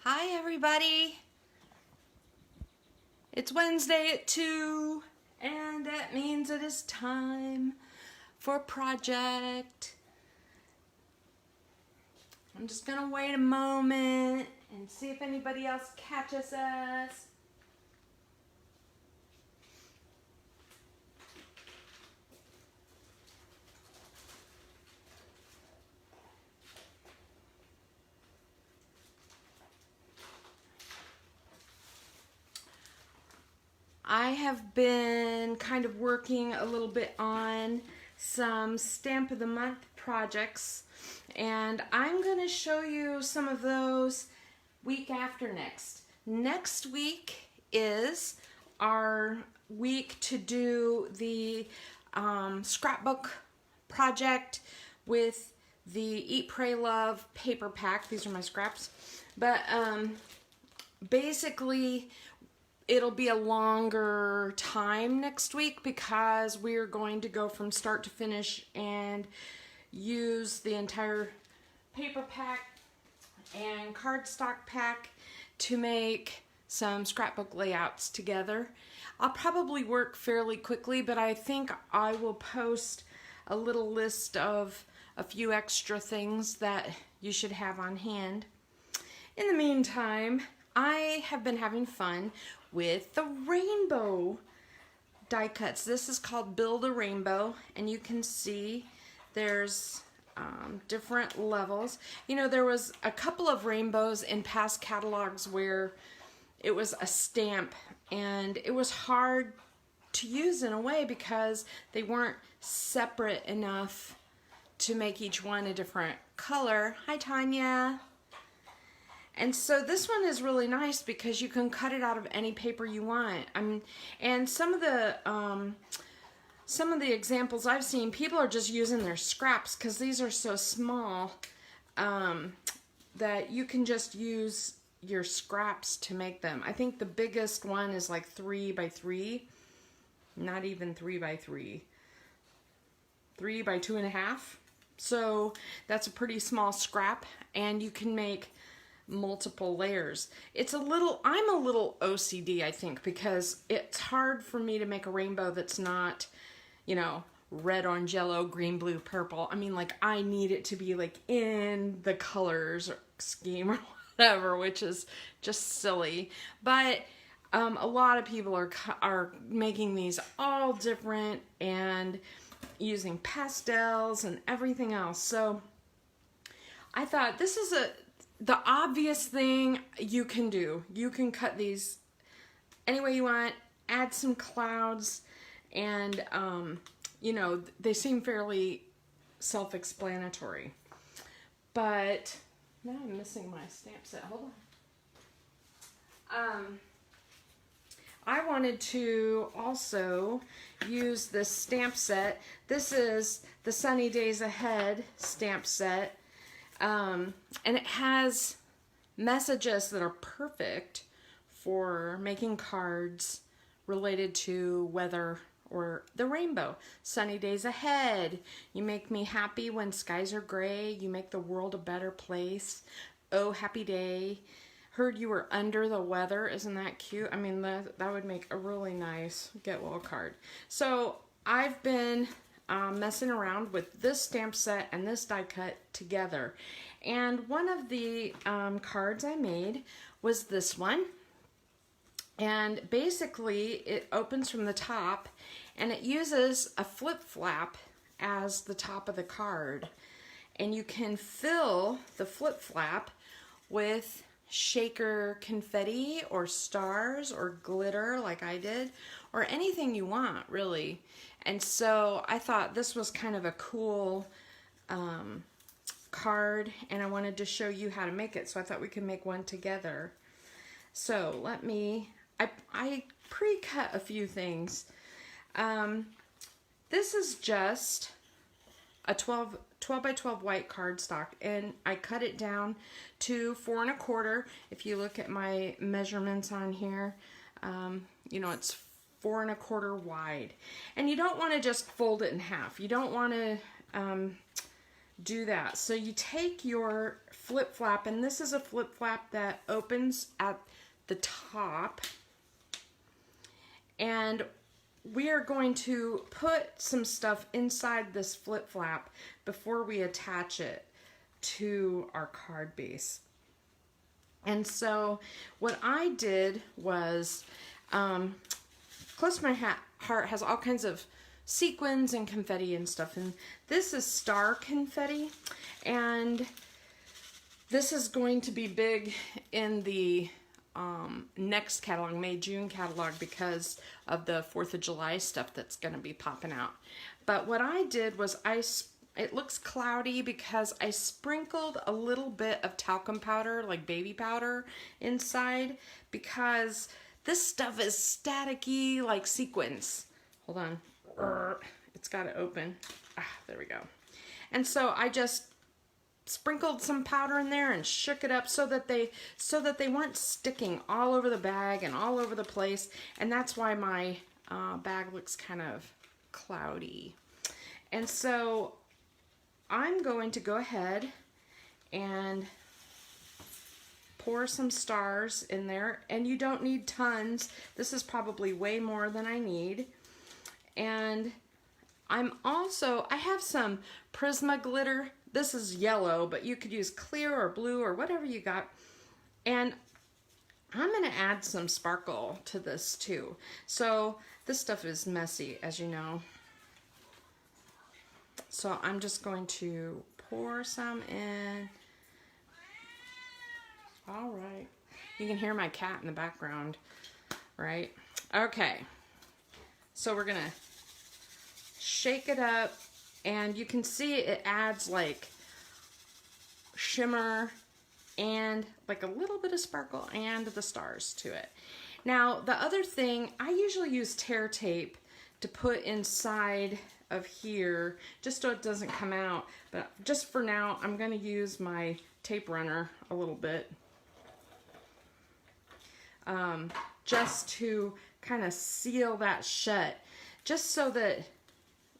Hi everybody! It's Wednesday at 2 and that means it is time for a project. I'm just gonna wait a moment and see if anybody else catches us. I have been kind of working a little bit on some Stamp of the Month projects, and I'm going to show you some of those week after next. Next week is our week to do the scrapbook project with the Eat, Pray, Love paper pack. These are my scraps. But basically, it'll be a longer time next week because we're going to go from start to finish and use the entire paper pack and cardstock pack to make some scrapbook layouts together. I'll probably work fairly quickly, but I think I will post a little list of a few extra things that you should have on hand. In the meantime, I have been having fun with the rainbow die cuts. This is called Build a Rainbow, and you can see there's different levels. You know, there was a couple of rainbows in past catalogs where it was a stamp, and it was hard to use in a way because they weren't separate enough to make each one a different color. Hi, Tanya. And so this one is really nice because you can cut it out of any paper you want. And some of the examples I've seen, people are just using their scraps because these are so small that you can just use your scraps to make them. I think the biggest one is like 3 by 3, not even 3 by 3, 3 by 2.5. So that's a pretty small scrap, and you can make multiple layers. I'm a little OCD, I think, because it's hard for me to make a rainbow that's not, you know, red, orange, yellow, green, blue, purple. I mean, like, I need it to be like in the colors or scheme or whatever, which is just silly. But a lot of people are making these all different and using pastels and everything else. So I thought this is the obvious thing you can do. You can cut these any way you want, add some clouds, and you know, they seem fairly self-explanatory. But now I'm missing my stamp set. Hold on. I wanted to also use this stamp set. This is the Sunny Days Ahead stamp set. And it has messages that are perfect for making cards related to weather or the rainbow. Sunny days ahead. You make me happy when skies are gray. You make the world a better place. Oh, happy day. Heard you were under the weather. Isn't that cute? I mean, that would make a really nice get well card. So I've been messing around with this stamp set and this die cut together. And one of the cards I made was this one. And basically it opens from the top and it uses a flip flap as the top of the card. And you can fill the flip flap with shaker confetti or stars or glitter like I did, or anything you want, really. And so I thought this was kind of a cool card, and I wanted to show you how to make it, so I thought we could make one together. So let me, I pre-cut a few things. This is just a 12 by 12 white cardstock, and I cut it down to 4 1/4. If you look at my measurements on here, you know, it's 4 1/4 wide. And you don't want to just fold it in half. You don't want to do that. So you take your flip flap, and this is a flip flap that opens at the top, and we are going to put some stuff inside this flip flap before we attach it to our card base. And so what I did was, Close to My Heart has all kinds of sequins and confetti and stuff, and this is star confetti, and this is going to be big in the next catalog, May-June catalog, because of the 4th of July stuff that's going to be popping out. But what I did was it looks cloudy because I sprinkled a little bit of talcum powder, like baby powder, inside, because this stuff is staticky like sequins. Hold on. It's got to open. There we go. And so I just sprinkled some powder in there and shook it up so that they weren't sticking all over the bag and all over the place. And that's why my bag looks kind of cloudy. And so I'm going to go ahead and pour some stars in there, and you don't need tons. This is probably way more than I need. And I have some Prisma glitter. This is yellow, but you could use clear or blue or whatever you got. And I'm going to add some sparkle to this too. So this stuff is messy, as you know. So I'm just going to pour some in. All right. You can hear my cat in the background, right? Okay. So we're going to shake it up, and you can see it adds like shimmer and like a little bit of sparkle and the stars to it. Now, the other thing, I usually use tear tape to put inside of here just so it doesn't come out, but just for now I'm going to use my tape runner a little bit just to kind of seal that shut, just so that,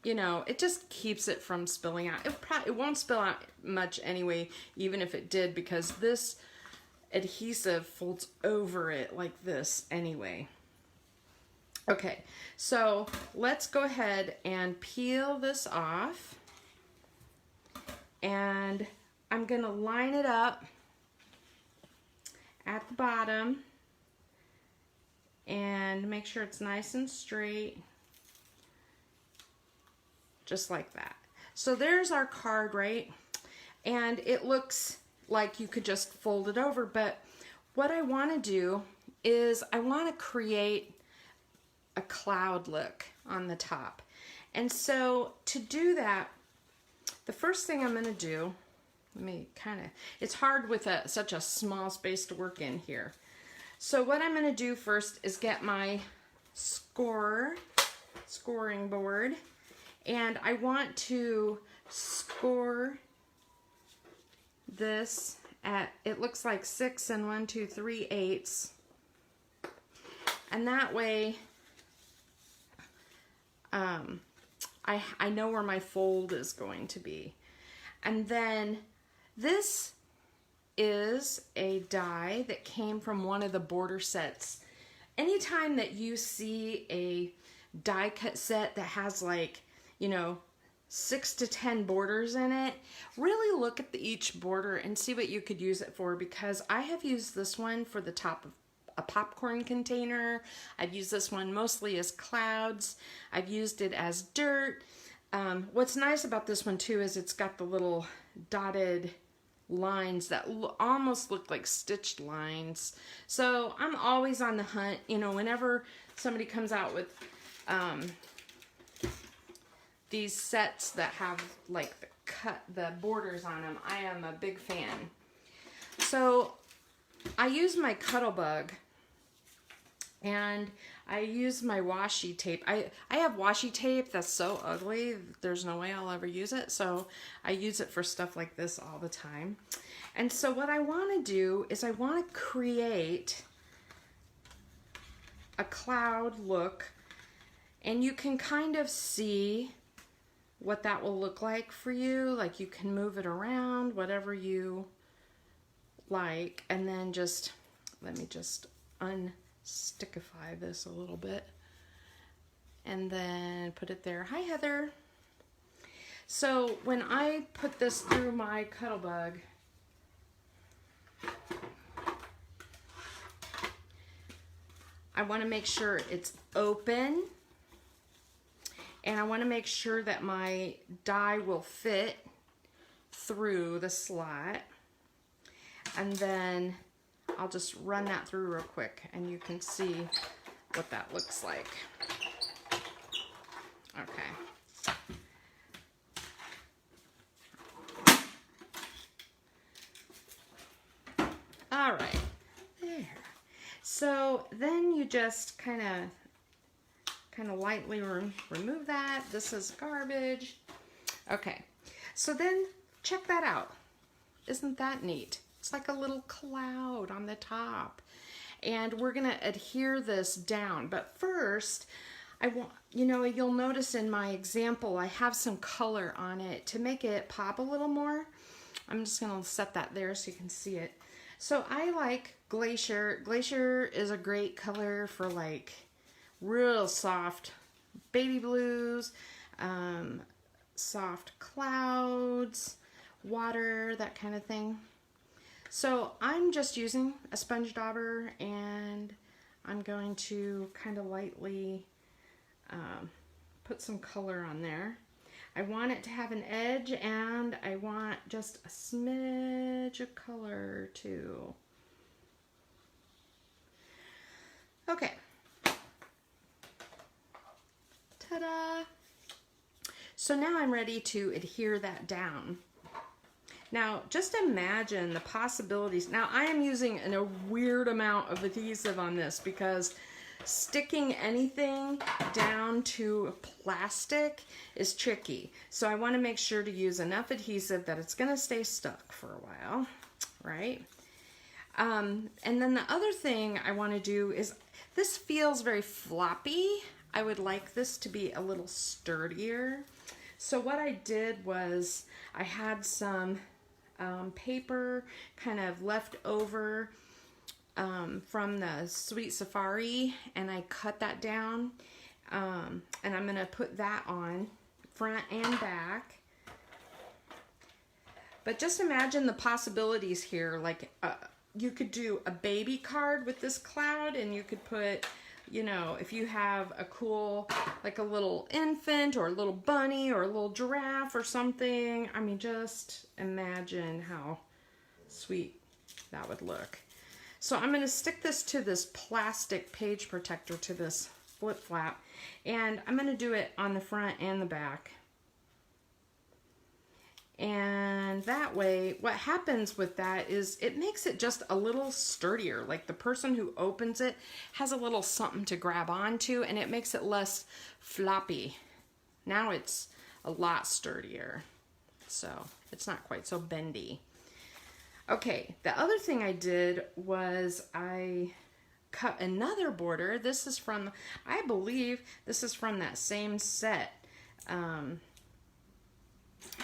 you know, it just keeps it from spilling out. It won't spill out much anyway, even if it did, because this adhesive folds over it like this anyway. Okay, so let's go ahead and peel this off, and I'm going to line it up at the bottom and make sure it's nice and straight, just like that. So there's our card, right? And it looks like you could just fold it over, but what I want to do is I want to create a cloud look on the top. And so to do that, the first thing I'm going to do, it's hard with such a small space to work in here. So what I'm going to do first is get my scoring board, and I want to score this at, it looks like 6 1 2 3/8, and that way I know where my fold is going to be. And then this is a die that came from one of the border sets. Anytime that you see a die cut set that has, like, you know, 6 to 10 borders in it, really look at each border and see what you could use it for, because I have used this one for the top of a popcorn container. I've used this one mostly as clouds. I've used it as dirt. What's nice about this one too is it's got the little dotted lines that almost look like stitched lines. So I'm always on the hunt, you know, whenever somebody comes out with these sets that have like the borders on them, I am a big fan. So I use my Cuttlebug, and I use my washi tape. I have washi tape that's so ugly, there's no way I'll ever use it, so I use it for stuff like this all the time. And so what I want to do is I want to create a cloud look, and you can kind of see what that will look like for you. Like you can move it around, whatever you like. And then just, let me just unstickify this a little bit. And then put it there. Hi, Heather. So when I put this through my Cuttlebug, I want to make sure it's open, and I want to make sure that my die will fit through the slot. And then I'll just run that through real quick and you can see what that looks like. Okay. All right, there. So then you just kind of lightly remove that. This is garbage. Okay, so then check that out. Isn't that neat? It's like a little cloud on the top. And we're gonna adhere this down. But first, I want, you know, you'll notice in my example, I have some color on it to make it pop a little more. I'm just gonna set that there so you can see it. So I like Glacier. Glacier is a great color for like real soft baby blues, soft clouds, water, that kind of thing. So I'm just using a sponge dauber and I'm going to kind of lightly put some color on there. I want it to have an edge and I want just a smidge of color too. Okay. Ta-da! So now I'm ready to adhere that down. Now, just imagine the possibilities. Now, I am using a weird amount of adhesive on this because sticking anything down to plastic is tricky. So I want to make sure to use enough adhesive that it's going to stay stuck for a while, right? And then the other thing I want to do is, this feels very floppy. I would like this to be a little sturdier. So what I did was I had some paper kind of left over from the Sweet Safari, and I cut that down, and I'm going to put that on front and back. But just imagine the possibilities here. Like you could do a baby card with this cloud, and you could put, you know, if you have a cool, like a little infant or a little bunny or a little giraffe or something. I mean, just imagine how sweet that would look. So I'm going to stick this to this plastic page protector, to this flip flap, and I'm going to do it on the front and the back. And that way, what happens with that is it makes it just a little sturdier. Like the person who opens it has a little something to grab onto, and it makes it less floppy. Now it's a lot sturdier, so it's not quite so bendy. Okay, the other thing I did was I cut another border. This is from, I believe this is from that same set.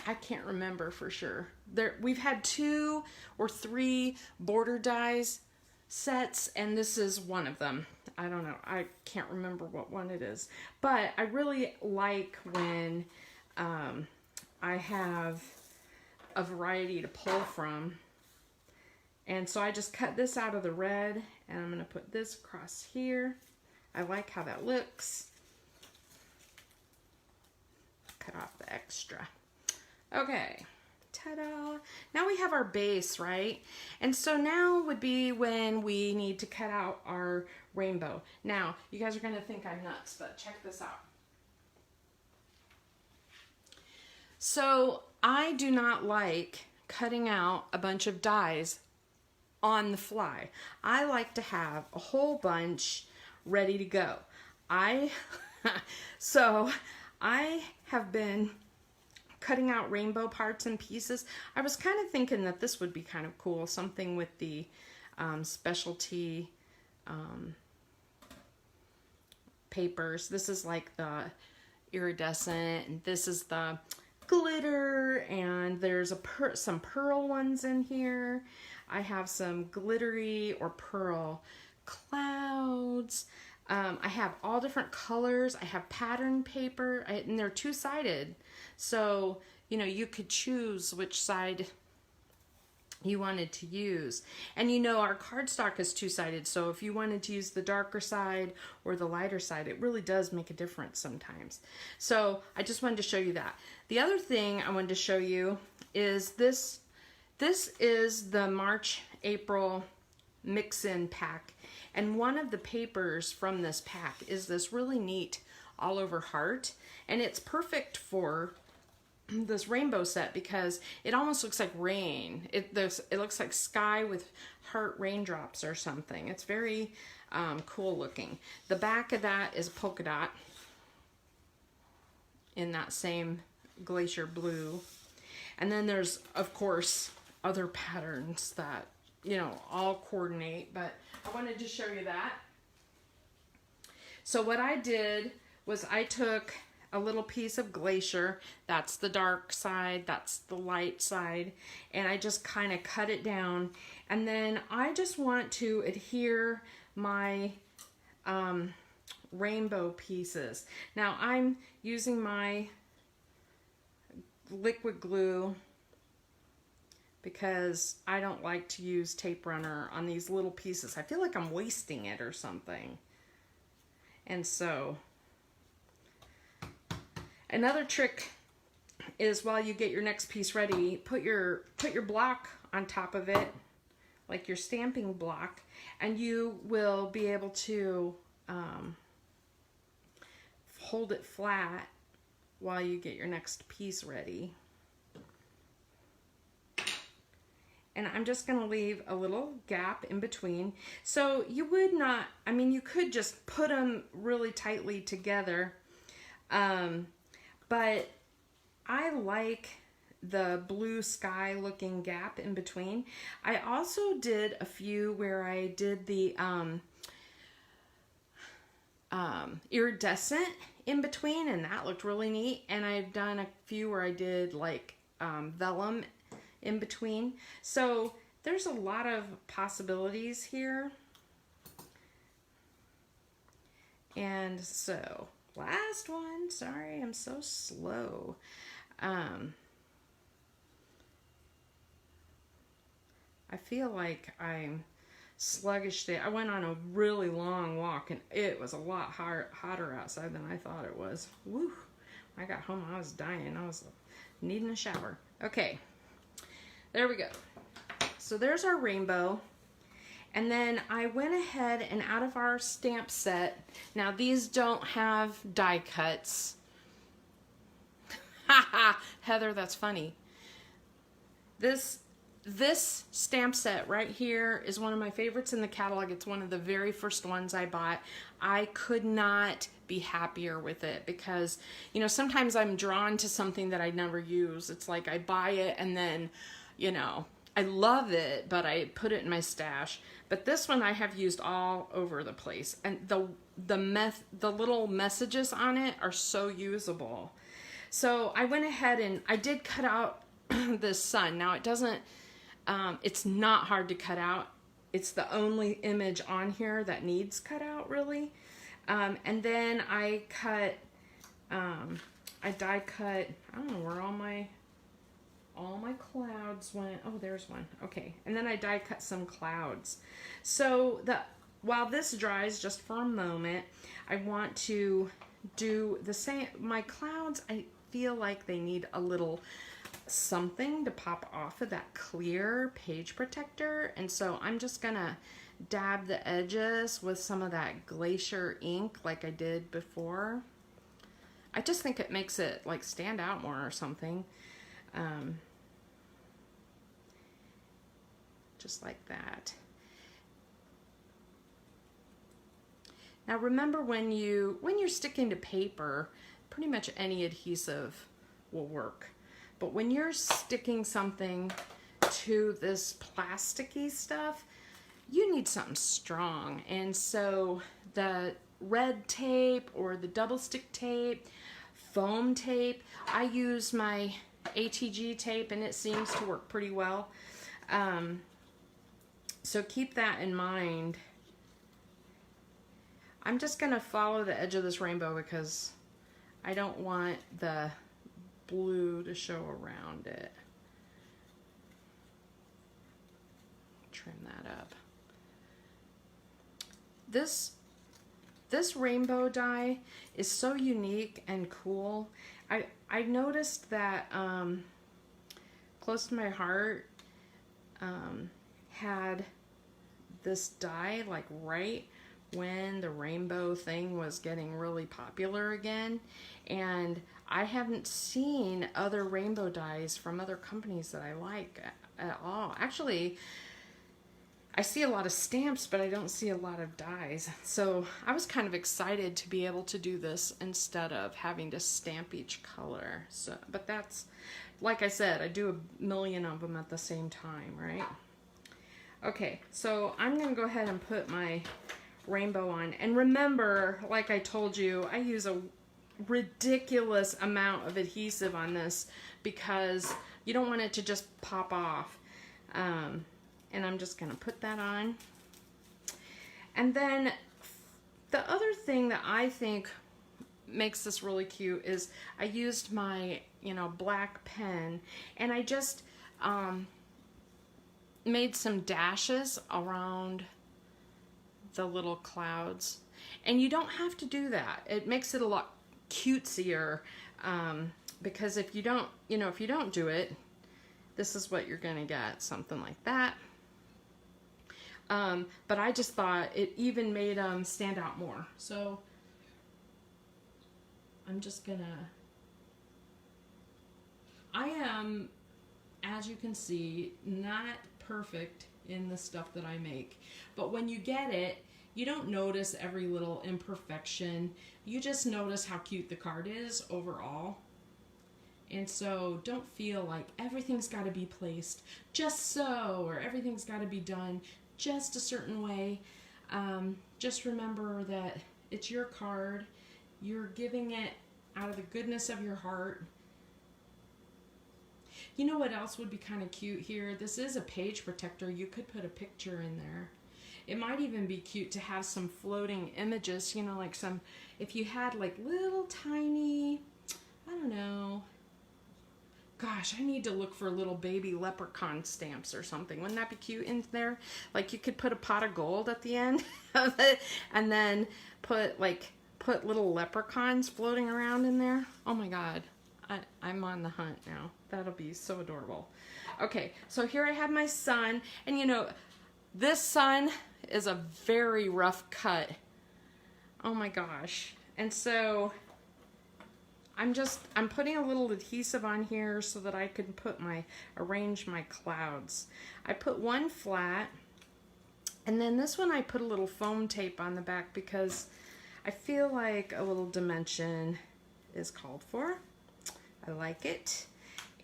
I can't remember for sure. We've had 2 or 3 border dies sets, and this is one of them. I don't know. I can't remember what one it is. But I really like when I have a variety to pull from. And so I just cut this out of the red, and I'm going to put this across here. I like how that looks. Cut off the extra. Okay, ta-da. Now we have our base, right? And so now would be when we need to cut out our rainbow. Now, you guys are going to think I'm nuts, but check this out. So I do not like cutting out a bunch of dies on the fly. I like to have a whole bunch ready to go. So I have been cutting out rainbow parts and pieces. I was kind of thinking that this would be kind of cool, something with the specialty papers. This is like the iridescent, and this is the glitter, and there's some pearl ones in here. I have some glittery or pearl clouds. I have all different colors. I have pattern paper, and they're two-sided. So, you know, you could choose which side you wanted to use. And you know, our cardstock is two-sided, so if you wanted to use the darker side or the lighter side, it really does make a difference sometimes. So I just wanted to show you that. The other thing I wanted to show you is this. This is the March, April mix-in pack. And one of the papers from this pack is this really neat all over heart. And it's perfect for this rainbow set because it almost looks like rain. It looks like sky with heart raindrops or something. It's very cool looking. The back of that is a polka dot in that same glacier blue. And then there's, of course, other patterns that, you know, all coordinate, but I wanted to show you that. So what I did was I took a little piece of glacier, that's the dark side, that's the light side, and I just kind of cut it down, and then I just want to adhere my rainbow pieces. Now I'm using my liquid glue because I don't like to use tape runner on these little pieces. I feel like I'm wasting it or something. And so another trick is while you get your next piece ready, put your block on top of it, like your stamping block, and you will be able to hold it flat while you get your next piece ready. And I'm just going to leave a little gap in between. So you would not, I mean, you could just put them really tightly together. But I like the blue sky looking gap in between. I also did a few where I did the iridescent in between, and that looked really neat. And I've done a few where I did like vellum in between. So there's a lot of possibilities here. And so last one, sorry, I'm so slow. I feel like I'm sluggish today. I went on a really long walk and it was a lot hotter outside than I thought it was. Woo! I got home, I was dying. I was needing a shower. Okay, there we go. So there's our rainbow. And then I went ahead and out of our stamp set, now these don't have die cuts. Haha, Heather, that's funny. This stamp set right here is one of my favorites in the catalog. It's one of the very first ones I bought. I could not be happier with it because, you know, sometimes I'm drawn to something that I never use. It's like I buy it and then, you know, I love it, but I put it in my stash. But this one I have used all over the place. And the little messages on it are so usable. So I went ahead and I did cut out this sun. Now it doesn't, it's not hard to cut out. It's the only image on here that needs cut out really. And then I cut, I die cut, I don't know where all my clouds went. Oh, there's one. Okay. And then I die cut some clouds. So while this dries just for a moment, I want to do the same. My clouds, I feel like they need a little something to pop off of that clear page protector. And so I'm just gonna dab the edges with some of that glacier ink like I did before. I just think it makes it like stand out more or something. Just like that. Now remember, when you're sticking to paper, pretty much any adhesive will work. But when you're sticking something to this plasticky stuff, you need something strong. And so the red tape or the double stick tape foam tape. I use my ATG tape and it seems to work pretty well. So keep that in mind. I'm just going to follow the edge of this rainbow because I don't want the blue to show around it. Trim that up. This rainbow die is so unique and cool. I noticed that Close to My Heart had this die like right when the rainbow thing was getting really popular again, and I haven't seen other rainbow dyes from other companies that I like at all. Actually, I see a lot of stamps, but I don't see a lot of dyes. So I was kind of excited to be able to do this instead of having to stamp each color. So, but that's, like I said, I do a million of them at the same time, right? Okay, so I'm gonna go ahead and put my rainbow on. And remember, like I told you, I use a ridiculous amount of adhesive on this because you don't want it to just pop off. And I'm just going to put that on. And then the other thing that I think makes this really cute is I used my, black pen, and I just made some dashes around the little clouds. And you don't have to do that. It makes it a lot cutesier, because if you don't, if you don't do it, this is what you're going to get, something like that. But I just thought it even made them stand out more. So I'm just gonna, I am, as you can see, not perfect in the stuff that I make. But when you get it, you don't notice every little imperfection. You just notice how cute the card is overall. And so don't feel like everything's got to be placed just so, or everything's got to be done just a certain way. Just remember that it's your card. You're giving it out of the goodness of your heart. You know what else would be kind of cute here? This is a page protector. You could put a picture in there. It might even be cute to have some floating images, like some, if you had like little tiny, I don't know, gosh, I need to look for little baby leprechaun stamps or something. Wouldn't that be cute in there? Like you could put a pot of gold at the end of it and then put little leprechauns floating around in there. Oh my God, I'm on the hunt now. That'll be so adorable. Okay, so here I have my sun, and this sun is a very rough cut. Oh my gosh. And so I'm putting a little adhesive on here so that I can arrange my clouds. I put one flat, and then this one I put a little foam tape on the back because I feel like a little dimension is called for. I like it.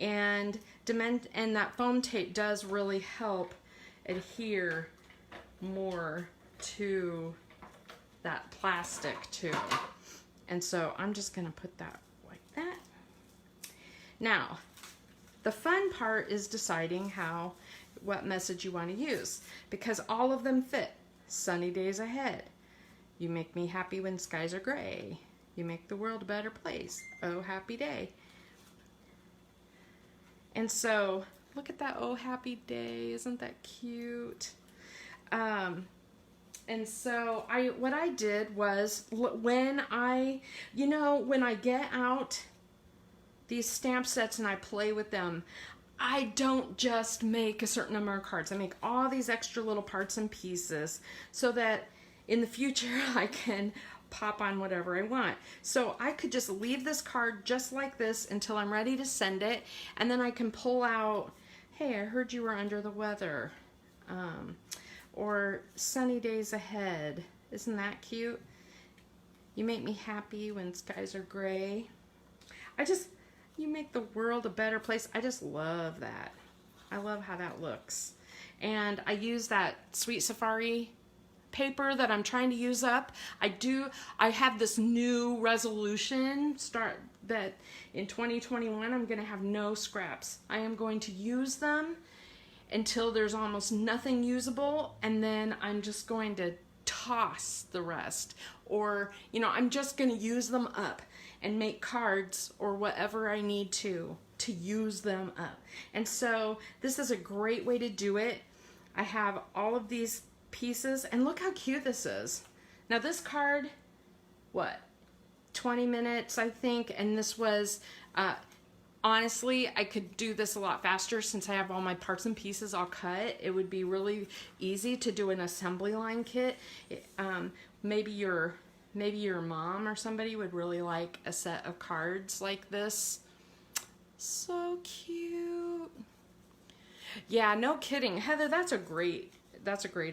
And that foam tape does really help adhere more to that plastic too. And so I'm just going to put that like that. Now, the fun part is deciding what message you want to use, because all of them fit. Sunny days ahead. You make me happy when skies are gray. You make the world a better place. Oh, happy day. And so, look at that, oh, happy day. Isn't that cute? And so what I did was, when I get out these stamp sets and I play with them, I don't just make a certain number of cards. I make all these extra little parts and pieces so that in the future I can pop on whatever I want. So I could just leave this card just like this until I'm ready to send it, and then I can pull out, hey, I heard you were under the weather. Or sunny days ahead. Isn't that cute? You make me happy when skies are gray. You make the world a better place. I just love that. I love how that looks. And I use that Sweet Safari paper that I'm trying to use up. I have this new resolution that in 2021 I'm going to have no scraps. I am going to use them until there's almost nothing usable, and then I'm just going to toss the rest, or I'm just going to use them up and make cards or whatever I need to use them up. And so this is a great way to do it. I have all of these pieces, and look how cute this is. Now this card, what, 20 minutes I think, and this was honestly, I could do this a lot faster since I have all my parts and pieces all cut. It would be really easy to do an assembly line kit. Maybe your mom or somebody would really like a set of cards like this. So cute. Yeah, no kidding. Heather, that's a great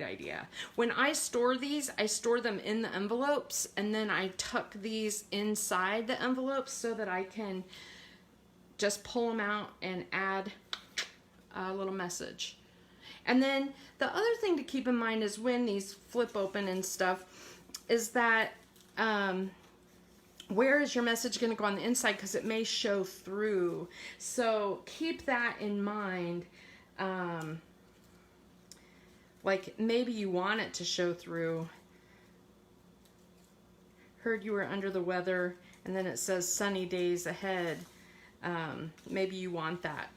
idea. When I store these, I store them in the envelopes, and then I tuck these inside the envelopes so that I can just pull them out and add a little message. And then the other thing to keep in mind is when these flip open and stuff is that where is your message going to go on the inside, because it may show through. So keep that in mind. Like maybe you want it to show through. Heard you were under the weather, and then it says sunny days ahead. Maybe you want that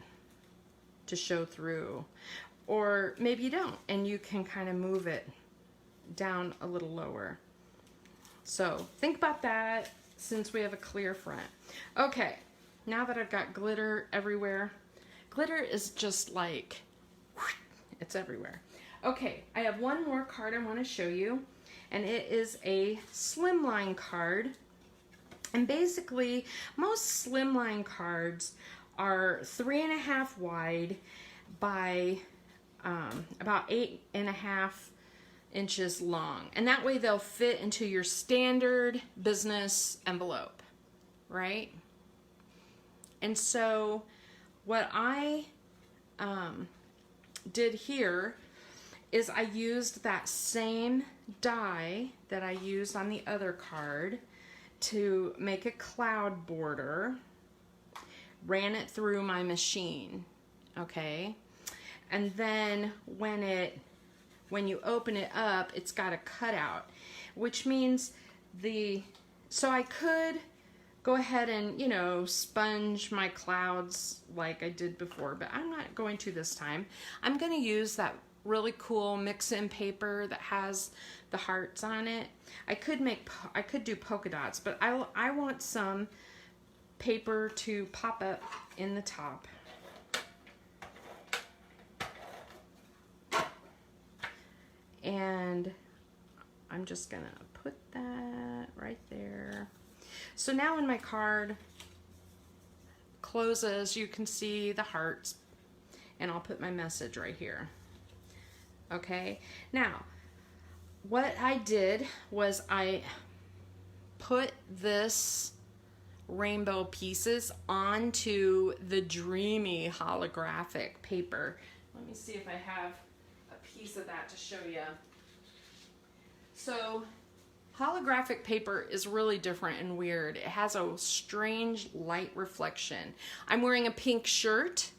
to show through, or maybe you don't, and you can kind of move it down a little lower. So think about that since we have a clear front. Okay, now that I've got glitter everywhere, glitter is just like, it's everywhere. Okay, I have one more card I want to show you, and it is a slimline card. And basically, most slimline cards are 3.5 wide by about 8.5 inches long. And that way they'll fit into your standard business envelope, right? And so what I did here is I used that same die that I used on the other card to make a cloud border, ran it through my machine, okay? And then when you open it up, it's got a cutout, which means so I could go ahead and, sponge my clouds like I did before, but I'm not going to this time. I'm going to use that really cool mix-in paper that has the hearts on it. I could do polka dots, but I want some paper to pop up in the top. And I'm just gonna put that right there. So now when my card closes, you can see the hearts, and I'll put my message right here. Okay, now what I did was I put this rainbow pieces onto the dreamy holographic paper. Let me see if I have a piece of that to show you. So holographic paper is really different and weird. It has a strange light reflection. I'm wearing a pink shirt.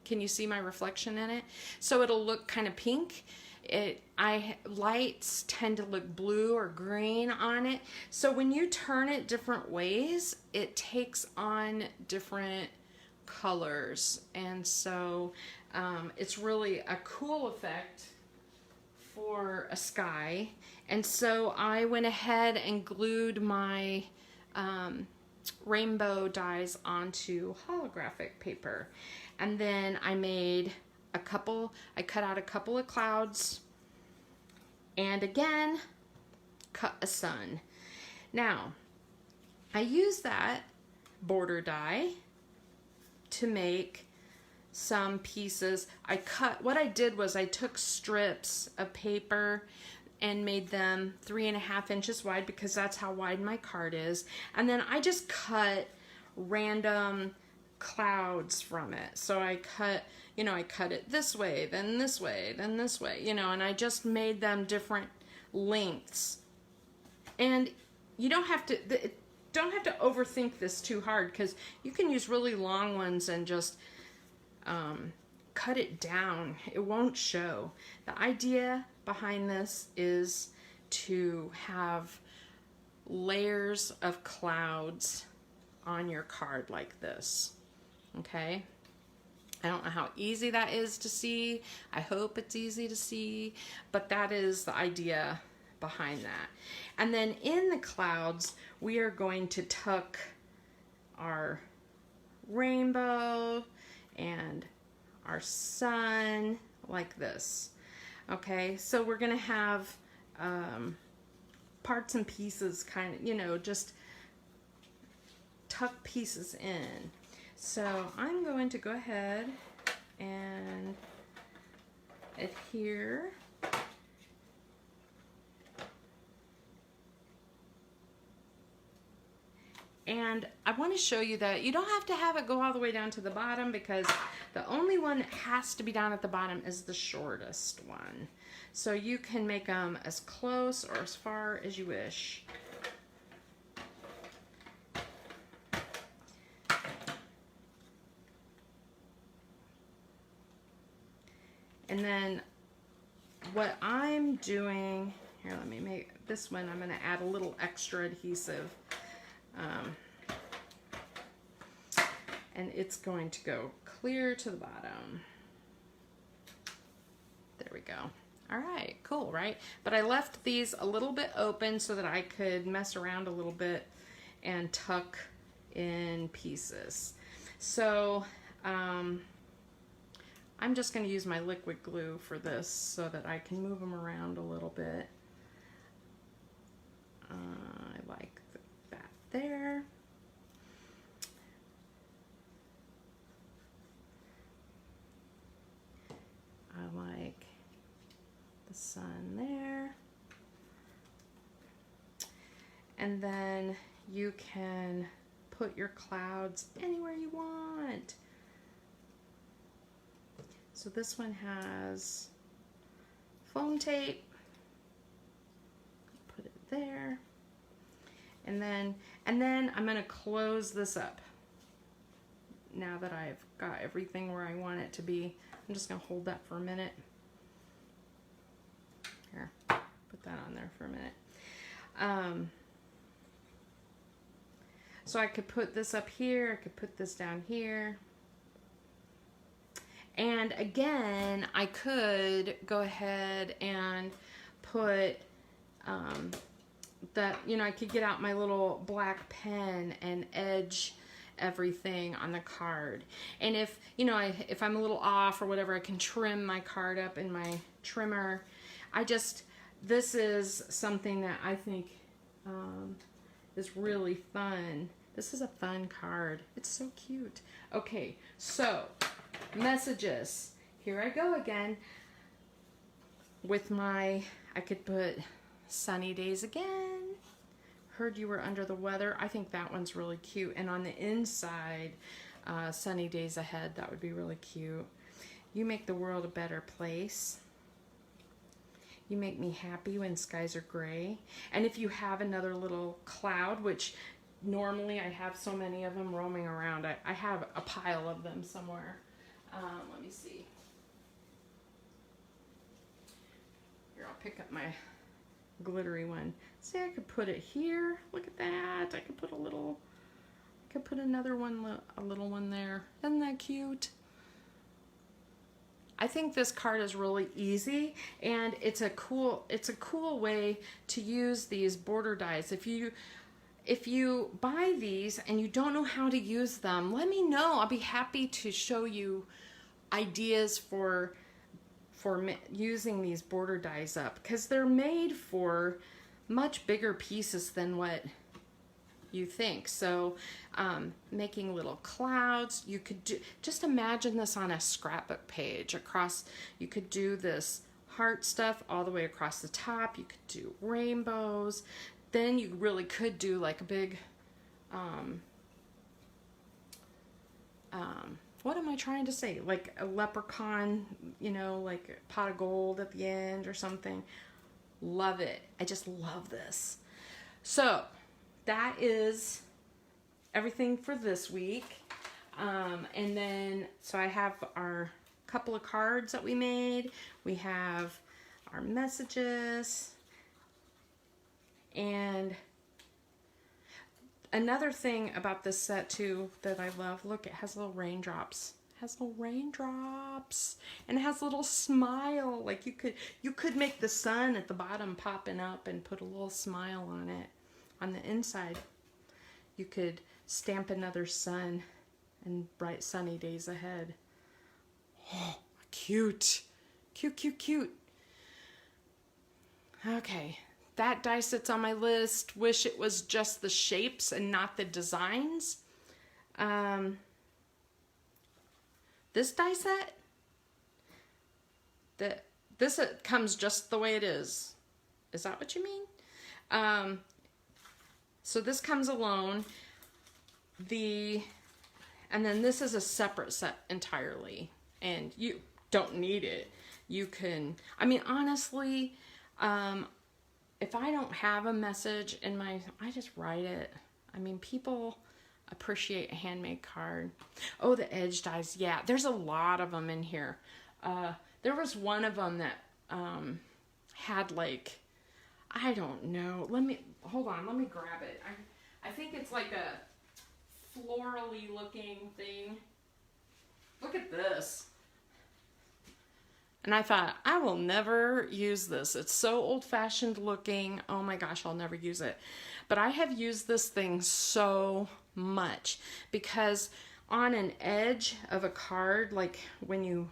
Can you see my reflection in it? So it'll look kind of pink. Lights tend to look blue or green on it. So when you turn it different ways, it takes on different colors. And so it's really a cool effect for a sky. And so I went ahead and glued my rainbow dies onto holographic paper. And then I made I cut out a couple of clouds, and again, cut a sun. Now, I use that border die to make some pieces. What I did was I took strips of paper and made them 3.5 inches wide, because that's how wide my card is. And then I just cut random clouds from it. So I cut it this way, then this way, then this way, and I just made them different lengths. And you don't have to overthink this too hard, because you can use really long ones and just cut it down. It won't show. The idea behind this is to have layers of clouds on your card like this. Okay? I don't know how easy that is to see. I hope it's easy to see, but that is the idea behind that. And then in the clouds, we are going to tuck our rainbow and our sun like this. Okay, so we're gonna have parts and pieces, kind of, you know, just tuck pieces in. So I'm going to go ahead and adhere. And I want to show you that you don't have to have it go all the way down to the bottom, because the only one that has to be down at the bottom is the shortest one. So you can make them as close or as far as you wish. And then what I'm doing, here, let me make this one, I'm going to add a little extra adhesive. And it's going to go clear to the bottom. There we go. All right, cool, right? But I left these a little bit open so that I could mess around a little bit and tuck in pieces. So I'm just going to use my liquid glue for this so that I can move them around a little bit. I like that there. I like the sun there. And then you can put your clouds anywhere you want. So this one has foam tape. Put it there. And then I'm going to close this up. Now that I've got everything where I want it to be, I'm just going to hold that for a minute. Here, put that on there for a minute. So I could put this up here, I could put this down here. And again, I could go ahead and put that, you know, I could get out my little black pen and edge everything on the card. And if, you know, if I'm a little off or whatever, I can trim my card up in my trimmer. This is something that I think is really fun. This is a fun card. It's so cute. Okay, so messages. Here I go again with my, I could put sunny days again. Heard you were under the weather. I think that one's really cute. And on the inside, sunny days ahead, that would be really cute. You make the world a better place. You make me happy when skies are gray. And if you have another little cloud, which normally I have so many of them roaming around. I have a pile of them somewhere. Let me see. Here, I'll pick up my glittery one. See, I could put it here. Look at that. I could put I could put another one, a little one there. Isn't that cute? I think this card is really easy, and it's a cool way to use these border dies. If you buy these and you don't know how to use them, let me know. I'll be happy to show you ideas for using these border dies up, because they're made for much bigger pieces than what you think. So making little clouds, you could do, just imagine this on a scrapbook page across. You could do this heart stuff all the way across the top. You could do rainbows. Then you really could do like a big what am I trying to say? Like a leprechaun, you know, like a pot of gold at the end or something. Love it. I just love this. So that is everything for this week. And then, so I have our couple of cards that we made. We have our messages. And another thing about this set too that I love, look, it has little raindrops. It has little raindrops. And it has a little smile. Like you could make the sun at the bottom popping up and put a little smile on it. On the inside, you could stamp another sun and bright sunny days ahead. Oh, cute. Cute, cute, cute. Okay, that die set's on my list. Wish it was just the shapes and not the designs. This die set, this comes just the way it is. Is that what you mean? So this comes alone. And then this is a separate set entirely, and you don't need it. You can, I mean, honestly, if I don't have a message in my, I just write it. I mean, people appreciate a handmade card. Oh, the edge dies. Yeah, there's a lot of them in here. There was one of them that had like, I don't know. Hold on, let me grab it. I think it's like a florally looking thing. Look at this. And I thought, I will never use this. It's so old-fashioned looking. Oh my gosh, I'll never use it. But I have used this thing so much because on an edge of a card, like when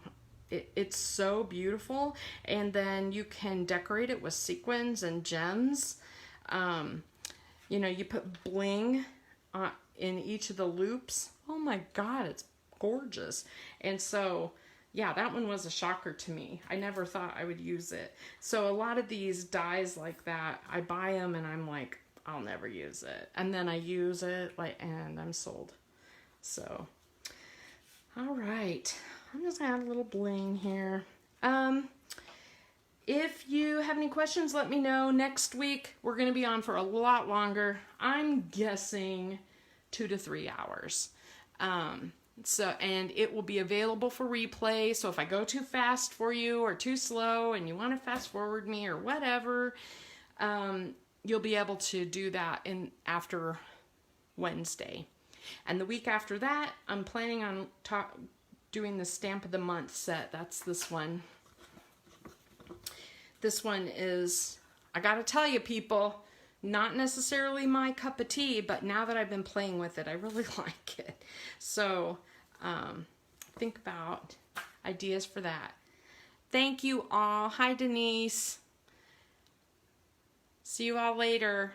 it's so beautiful, and then you can decorate it with sequins and gems. You know, you put bling in each of the loops. Oh my God, it's gorgeous. And so, yeah, that one was a shocker to me. I never thought I would use it. So a lot of these dies like that, I buy them and I'm like, I'll never use it. And then I use it, and I'm sold. So, all right. I'm just gonna add a little bling here. If you have any questions, let me know. Next week, we're going to be on for a lot longer. I'm guessing 2 to 3 hours. And it will be available for replay. So if I go too fast for you or too slow and you want to fast forward me or whatever, you'll be able to do that after Wednesday. And the week after that, I'm planning on doing the Stamp of the Month set. That's this one. This one is, I gotta tell you people, not necessarily my cup of tea, but now that I've been playing with it, I really like it. So think about ideas for that. Thank you all. Hi, Denise. See you all later.